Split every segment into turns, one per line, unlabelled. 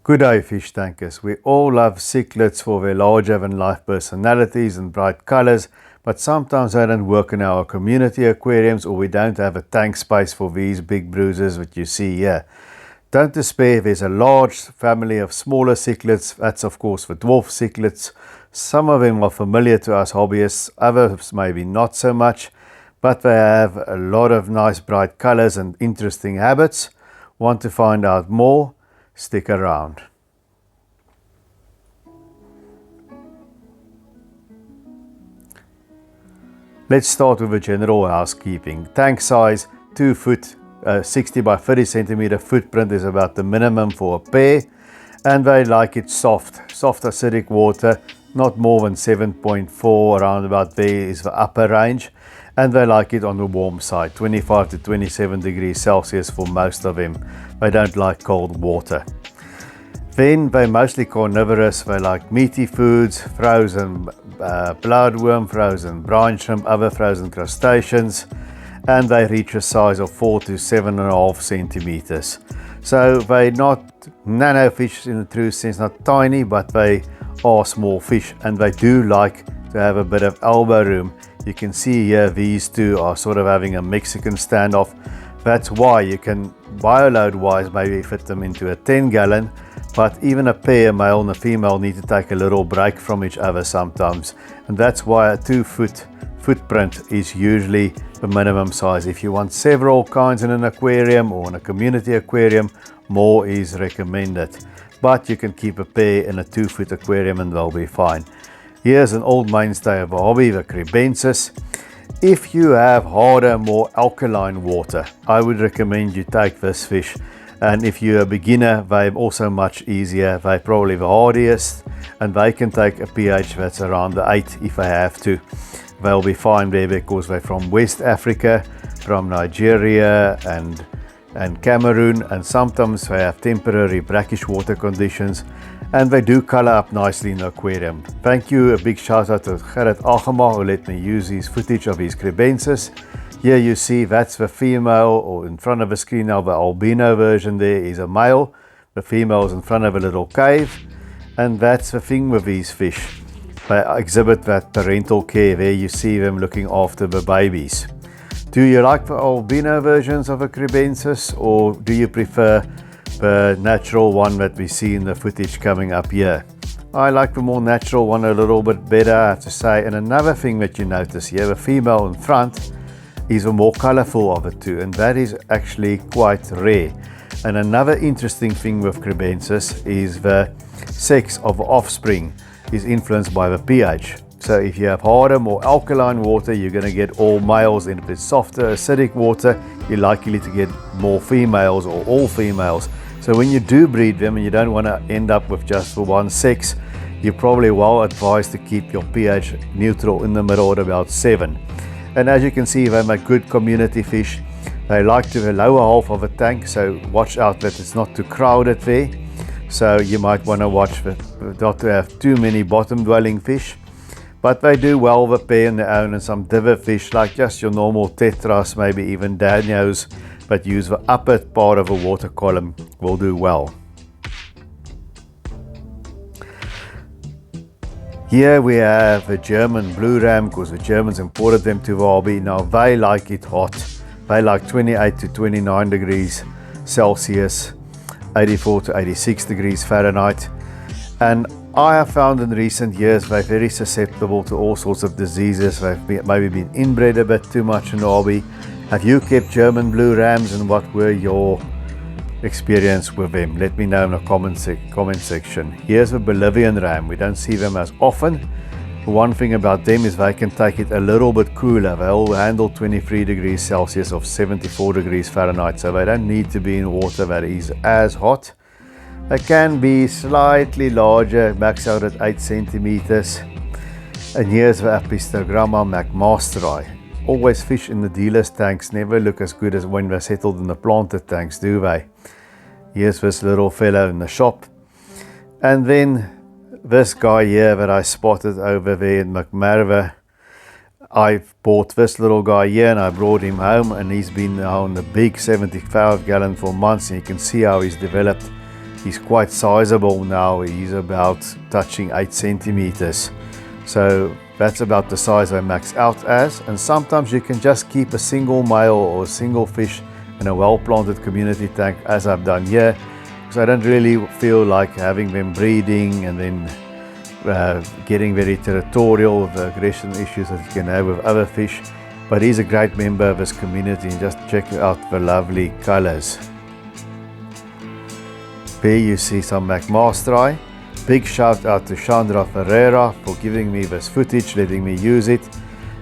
Good day, fish tankers. We all love cichlids for their larger-than-life personalities and bright colors, but sometimes they don't work in our community aquariums, or we don't have a tank space for these big bruisers that you see here. Don't despair, there's a large family of smaller cichlids. That's of course the dwarf cichlids. Some of them are familiar to us hobbyists, others maybe not so much, but they have a lot of nice bright colors and interesting habits. Want to find out more? Stick around. Let's start with a general housekeeping. Tank size 2 foot, 60 by 30 centimeter footprint is about the minimum for a pair, and they like it soft acidic water, not more than 7.4, around about there is the upper range, and they like it on the warm side, 25 to 27 degrees Celsius for most of them. They don't like cold water. Then they're mostly carnivorous. They like meaty foods, frozen bloodworm, frozen brine shrimp, other frozen crustaceans, and they reach a size of 4 to 7.5 centimeters. So they're not nano fish in the true sense, not tiny, but they are small fish, and they do like to have a bit of elbow room. You can see here these two are sort of having a Mexican standoff. That's why you can, bioload wise, maybe fit them into a 10-gallon, but even a pair, a male and a female, need to take a little break from each other sometimes, and that's why a 2 foot footprint is usually the minimum size. If you want several kinds in an aquarium or in a community aquarium, more is recommended, but you can keep a pair in a 2 foot aquarium and they'll be fine. Here's an old mainstay of a hobby, the Crebensis. If you have harder, more alkaline water, I would recommend you take this fish. And if you're a beginner, they're also much easier. They're probably the hardiest, and they can take a pH that's around the 8 if they have to. They'll be fine there because they're from West Africa, from Nigeria and Cameroon, and sometimes they have temporary brackish water conditions, and they do color up nicely in the aquarium. Thank you, a big shout out to Raama who let me use his footage of his Crebensis. Here you see that's the female, or in front of the screen now the albino version there is a male. The female is in front of a little cave, and that's the thing with these fish. They exhibit that parental care. There you see them looking after the babies. Do you like the albino versions of a Crebensis, or do you prefer the natural one that we see in the footage coming up here? I like the more natural one a little bit better, I have to say. And another thing that you notice here, the female in front is the more colorful of the two, and that is actually quite rare. And another interesting thing with Crebensis is the sex of the offspring is influenced by the pH. So if you have harder, more alkaline water, you're going to get all males, and if it's softer, acidic water, you're likely to get more females or all females. So when you do breed them and you don't want to end up with just the one sex, you're probably well advised to keep your pH neutral in the middle at about 7. And as you can see, they make good community fish. They like to the lower half of a tank, so watch out that it's not too crowded there. So you might want to watch not to have too many bottom dwelling fish. But they do well with pair on their own, and some diver fish like just your normal tetras, maybe even danios, but use the upper part of a water column will do well. Here we have the German blue ram, because the Germans imported them to the hobby. Now they like it hot. They like 28 to 29 degrees Celsius, 84 to 86 degrees Fahrenheit. And I have found in recent years they're very susceptible to all sorts of diseases. They've maybe been inbred a bit too much in the hobby. Have you kept German blue rams, and what were your experience with them? Let me know in the comment section. Here's a Bolivian ram. We don't see them as often. One thing about them is they can take it a little bit cooler. They'll handle 23 degrees Celsius of 74 degrees Fahrenheit, so they don't need to be in water that is as hot. They can be slightly larger, max out at 8 centimeters. And here's the Apistogramma Macmey. Always fish in the dealer's tanks never look as good as when they're settled in the planted tanks, do they? Here's this little fellow in the shop. And then this guy here that I spotted over there in Macmey. I bought this little guy here and I brought him home, and he's been now on the big 75-gallon for months, and you can see how he's developed. He's quite sizable now. He's about touching 8 centimeters. So that's about the size I max out as. And sometimes you can just keep a single male or a single fish in a well-planted community tank, as I've done here, because I don't really feel like having them breeding and then getting very territorial with the aggression issues that you can have with other fish. But he's a great member of his community, and just check out the lovely colors. There you see some Macmey. Big shout out to Shandra Ferrera for giving me this footage, letting me use it.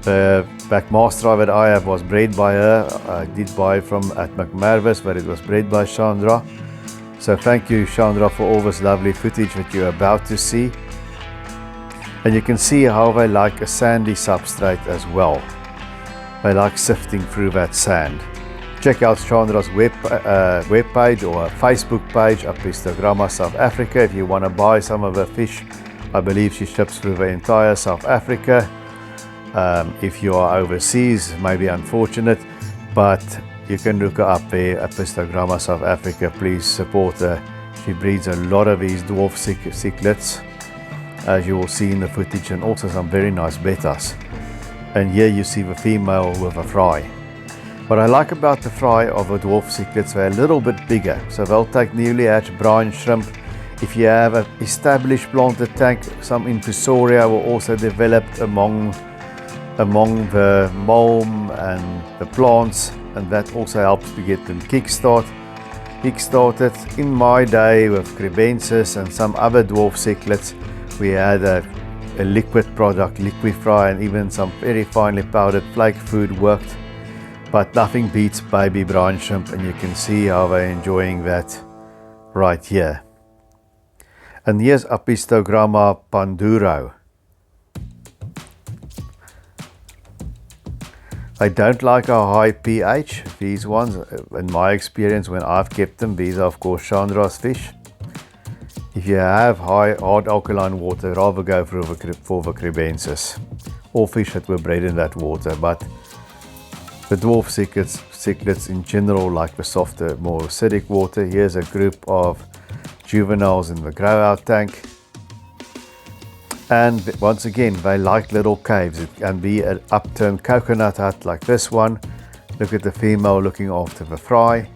The Macmey that I have was bred by her. I did buy it from at Macmey, but it was bred by Shandra. So thank you, Shandra, for all this lovely footage that you're about to see. And you can see how they like a sandy substrate as well. They like sifting through that sand. Check out Chandra's web page or Facebook page, Apistogramma South Africa, if you want to buy some of her fish. I believe she ships through the entire South Africa. If you are overseas, it may be unfortunate, but you can look her up there, Apistogramma South Africa. Please support her. She breeds a lot of these dwarf cichlids, as you will see in the footage, and also some very nice betas. And here you see the female with a fry. What I like about the fry of a dwarf cichlids, they're a little bit bigger, so they'll take newly hatched brine shrimp. If you have an established planted tank, some infusoria will also develop among the mulm and the plants, and that also helps to get them kickstarted. In my day with Crebensis and some other dwarf cichlids, we had a liquid product, liquid fry, and even some very finely powdered flake food worked. But nothing beats baby brine shrimp, and you can see how they're enjoying that right here. And here's Apistogramma Panduro. They don't like a high pH, these ones. In my experience, when I've kept them, these are of course Chandra's fish. If you have hard alkaline water, rather go for the Crebensis, or fish that were bred in that water. But the dwarf cichlids in general like the softer, more acidic water. Here's a group of juveniles in the grow-out tank. And once again, they like little caves. It can be an upturned coconut hut like this one. Look at the female looking after the fry.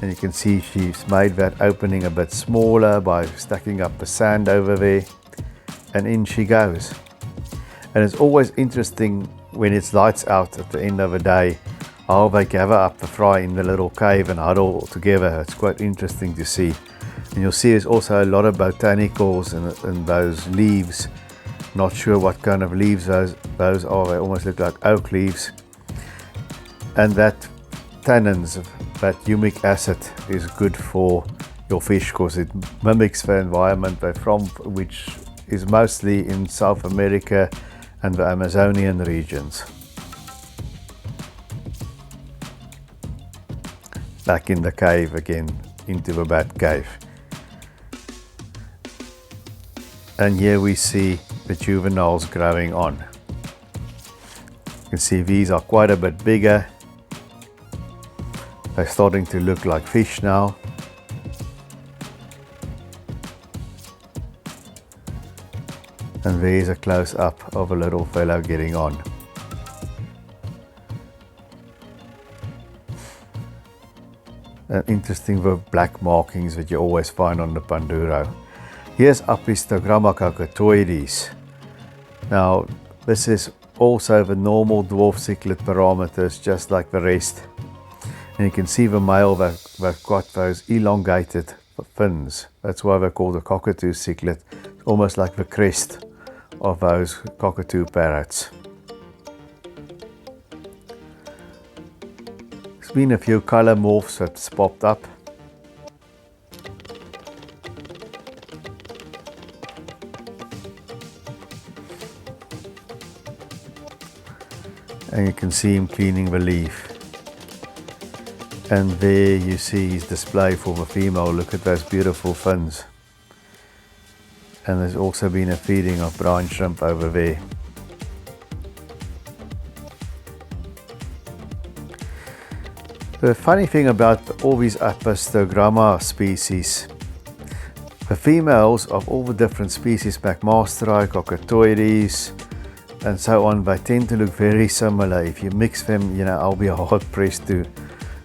And you can see she's made that opening a bit smaller by stacking up the sand over there. And in she goes. And it's always interesting when it's lights out at the end of the day, how they gather up the fry in the little cave and huddle together. It's quite interesting to see. And you'll see there's also a lot of botanicals in those leaves. Not sure what kind of leaves those are. They almost look like oak leaves. And that tannins, that humic acid, is good for your fish because it mimics the environment they're from, which is mostly in South America and the Amazonian regions. Back in the cave again, into the bat cave. And here we see the juveniles growing on. You can see these are quite a bit bigger. They're starting to look like fish now. And there's a close-up of a little fellow getting on. And interesting the black markings that you always find on the Panduro. Here's Apistogramma cocatoides. Now, this is also the normal dwarf cichlid parameters, just like the rest. And you can see the male, they've got those elongated fins. That's why they're called a Coatu cichlid. It's almost like the crest of those cockatoo parrots. There's been a few color morphs that's popped up. And you can see him cleaning the leaf. And there you see his display for the female. Look at those beautiful fins. And there's also been a feeding of brine shrimp over there. The funny thing about all these Apistogramma species The females of all the different species, Macmasteri, Cockatoides, and so on, they tend to look very similar. If you mix them, you know, I'll be hard pressed to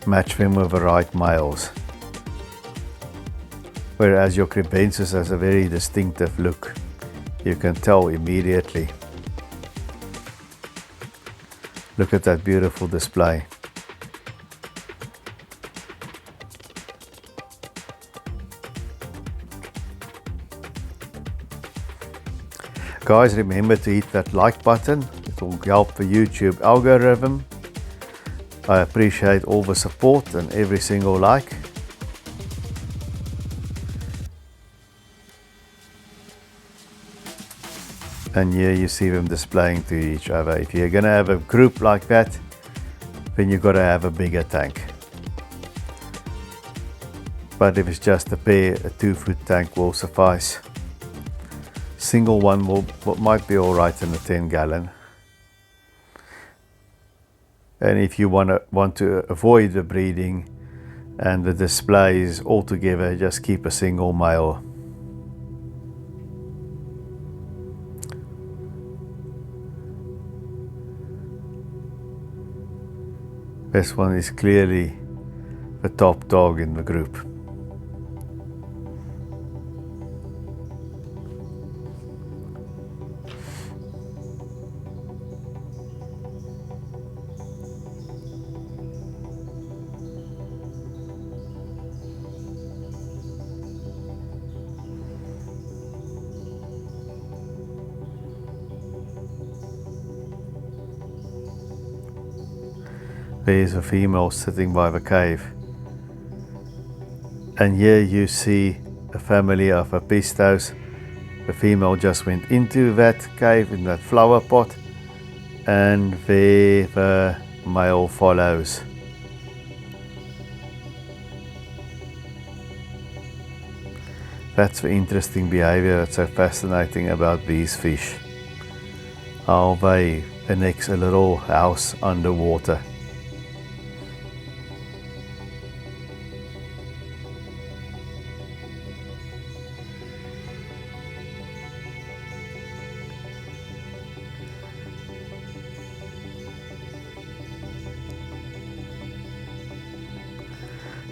match them with the right males. Whereas your Crebensis has a very distinctive look. You can tell immediately. Look at that beautiful display. Guys, remember to hit that like button. It will help the YouTube algorithm. I appreciate all the support and every single like. And here you see them displaying to each other. If you're going to have a group like that, then you've got to have a bigger tank. But if it's just a pair, a 2-foot tank will suffice. Single one might be alright in a 10-gallon. And if you want to avoid the breeding and the displays altogether, just keep a single male. This one is clearly the top dog in the group. There's a female sitting by the cave. And here you see a family of Apistos. The female just went into that cave in that flower pot, and there the male follows. That's the interesting behavior that's so fascinating about these fish. How they annex a little house underwater.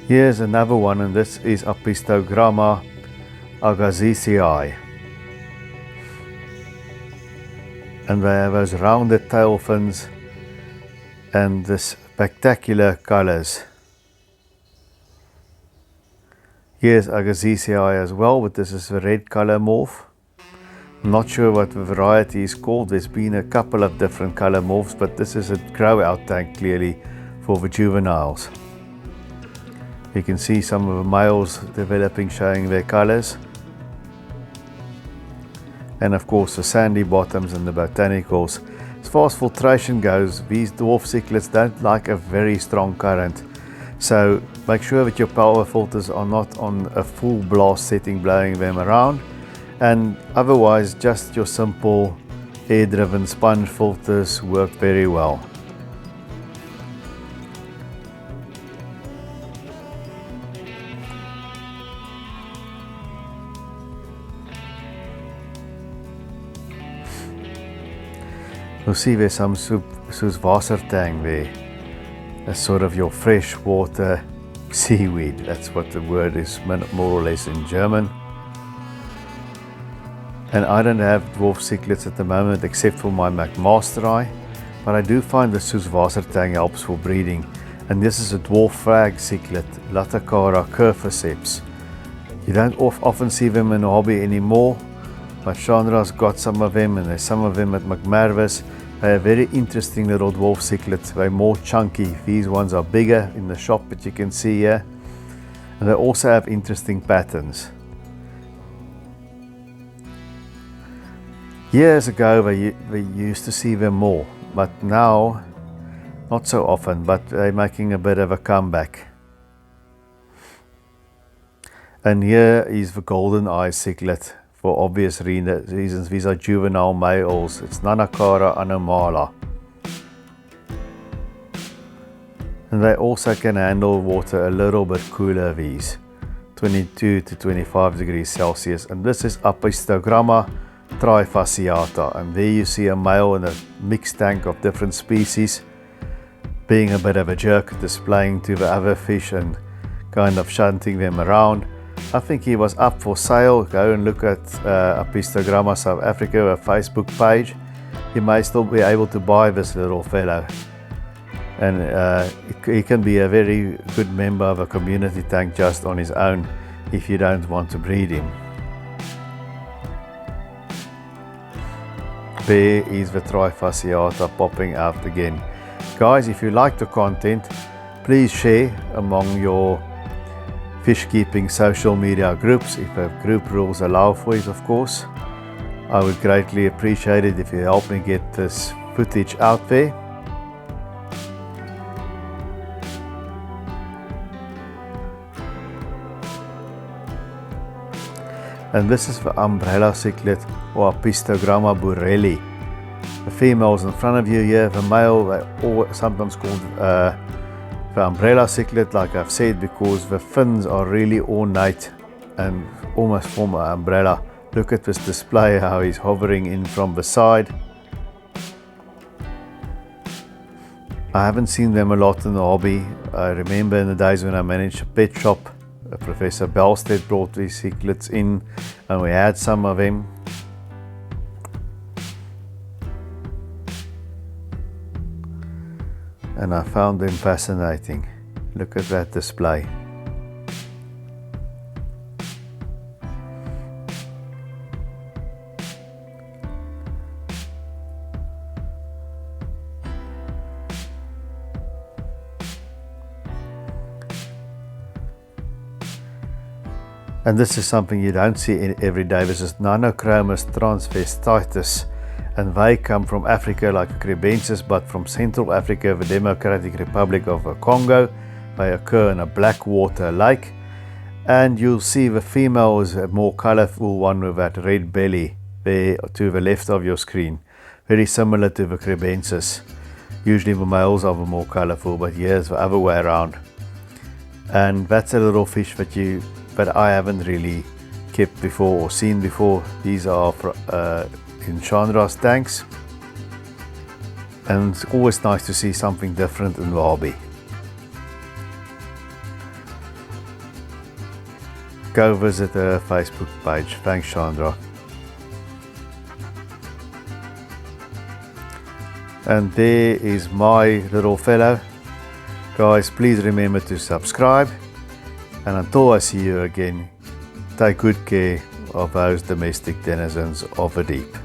Here's another one, and this is Apistogramma Trias. And they have those rounded tail fins and the spectacular colors. Here's Trias as well, but this is the red color morph. I'm not sure what the variety is called. There's been a couple of different color morphs, but this is a grow out tank clearly for the juveniles. You can see some of the males developing, showing their colors. And of course the sandy bottoms and the botanicals. As far as filtration goes, these dwarf cichlids don't like a very strong current. So make sure that your power filters are not on a full blast setting blowing them around. And otherwise just your simple air driven sponge filters work very well. You'll see there's some Wassertang there. That's sort of your freshwater seaweed. That's what the word is, more or less in German. And I don't have dwarf cichlids at the moment except for my Macmasteri, but I do find the Wassertang helps for breeding. And this is a dwarf frag cichlid, Lakaraceps. You don't often see them in the hobby anymore, but Chandra's got some of them, and there's some of them at McMarvis. They're very interesting little dwarf cichlids. They're more chunky. These ones are bigger in the shop that you can see here. And they also have interesting patterns. Years ago we used to see them more, but now not so often, but they're making a bit of a comeback. And here is the golden eye cichlid. For obvious reasons, these are juvenile males. It's Nanakara anomala. And they also can handle water a little bit cooler, these. 22 to 25 degrees Celsius. And this is Apistogramma Trias, and there you see a male in a mixed tank of different species, being a bit of a jerk, displaying to the other fish and kind of shunting them around. I think he was up for sale. Go and look at Apistogramma South Africa, a Facebook page. You may still be able to buy this little fellow, and he can be a very good member of a community tank just on his own if you don't want to breed him. There is the Trias popping out again. Guys, if you like the content, please share among your fish keeping social media groups, if the group rules allow for it, of course. I would greatly appreciate it if you help me get this footage out there. And this is the umbrella cichlid, or Apistogramma burrelli. The females in front of you here, the male, they're sometimes called the umbrella cichlid, like I've said, because the fins are really ornate and almost form an umbrella. Look at this display, how he's hovering in from the side. I haven't seen them a lot in the hobby. I remember in the days when I managed a pet shop, Professor Belstead brought these cichlids in and we had some of them. And I found them fascinating. Look at that display. And this is something you don't see every day. This is Chromous transvestitis, and they come from Africa like Crebensis, but from Central Africa, the Democratic Republic of the Congo. They occur in a black water lake, and you'll see the female is a more colorful one with that red belly there to the left of your screen, very similar to the Crebensis. Usually the males are the more colorful, but here's the other way around. And that's a little fish that I haven't really kept before or seen before. These are in Chandra's tanks, and it's always nice to see something different in the hobby. Go visit her Facebook page. Thanks, Shandra. And there is my little fellow. Guys, please remember to subscribe, and until I see you again, take good care of those domestic denizens of the deep.